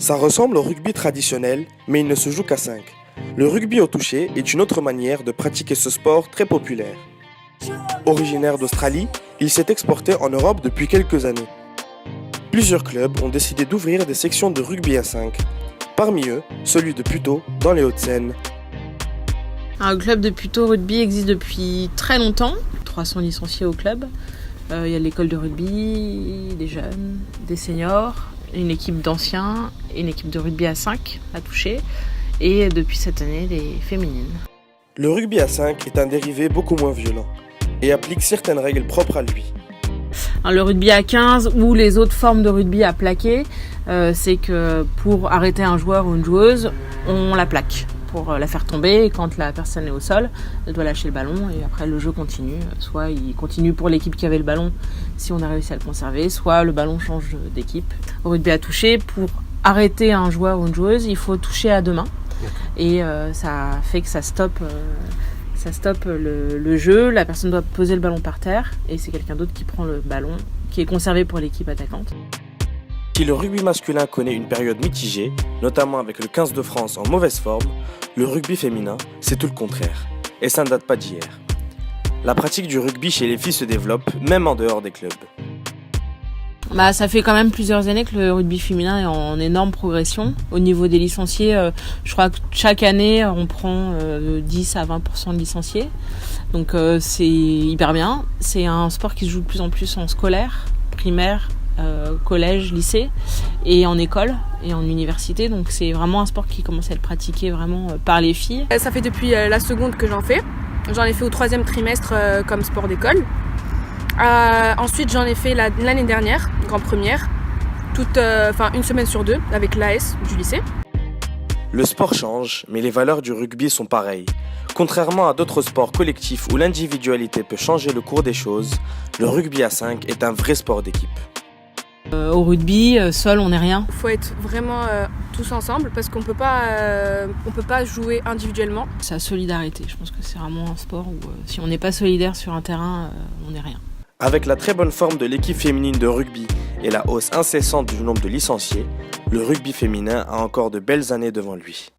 Ça ressemble au rugby traditionnel, mais il ne se joue qu'à 5. Le rugby au toucher est une autre manière de pratiquer ce sport très populaire. Originaire d'Australie, il s'est exporté en Europe depuis quelques années. Plusieurs clubs ont décidé d'ouvrir des sections de rugby à 5. Parmi eux, celui de Puteaux, dans les Hauts-de-Seine. Un club de Puteaux rugby existe depuis très longtemps. 300 licenciés au club. Il y a l'école de rugby, des jeunes, des seniors, une équipe d'anciens et une équipe de rugby à 5 à toucher. Et depuis cette année, des féminines. Le rugby à 5 est un dérivé beaucoup moins violent et applique certaines règles propres à lui. Le rugby à 15 ou les autres formes de rugby à plaquer, c'est que pour arrêter un joueur ou une joueuse, on la plaque pour la faire tomber. Et quand la personne est au sol, elle doit lâcher le ballon et après le jeu continue. Soit il continue pour l'équipe qui avait le ballon si on a réussi à le conserver, soit le ballon change d'équipe. Au rugby à toucher, pour arrêter un joueur ou une joueuse, il faut toucher à deux mains. Et ça fait que ça stoppe le jeu. La personne doit poser le ballon par terre et c'est quelqu'un d'autre qui prend le ballon, qui est conservé pour l'équipe attaquante. Si le rugby masculin connaît une période mitigée, notamment avec le 15 de France en mauvaise forme, le rugby féminin, c'est tout le contraire. Et ça ne date pas d'hier. La pratique du rugby chez les filles se développe, même en dehors des clubs. Ça fait quand même plusieurs années que le rugby féminin est en énorme progression. Au niveau des licenciés, je crois que chaque année, on prend 10 à 20% de licenciés. Donc c'est hyper bien. C'est un sport qui se joue de plus en plus en scolaire, primaire, collège, lycée et en école et en université. Donc c'est vraiment un sport qui commence à être pratiqué vraiment par les filles. Ça fait depuis la seconde que j'en fais. J'en ai fait au 3e trimestre comme sport d'école. Ensuite, j'en ai fait l'année dernière, en première, une semaine sur 2 avec l'AS du lycée. Le sport change, mais les valeurs du rugby sont pareilles. Contrairement à d'autres sports collectifs où l'individualité peut changer le cours des choses, le rugby à 5 est un vrai sport d'équipe. Au rugby, seul, on n'est rien. Il faut être vraiment tous ensemble parce qu'on peut pas jouer individuellement. C'est la solidarité. Je pense que c'est vraiment un sport où si on n'est pas solidaire sur un terrain, on n'est rien. Avec la très bonne forme de l'équipe féminine de rugby et la hausse incessante du nombre de licenciés, le rugby féminin a encore de belles années devant lui.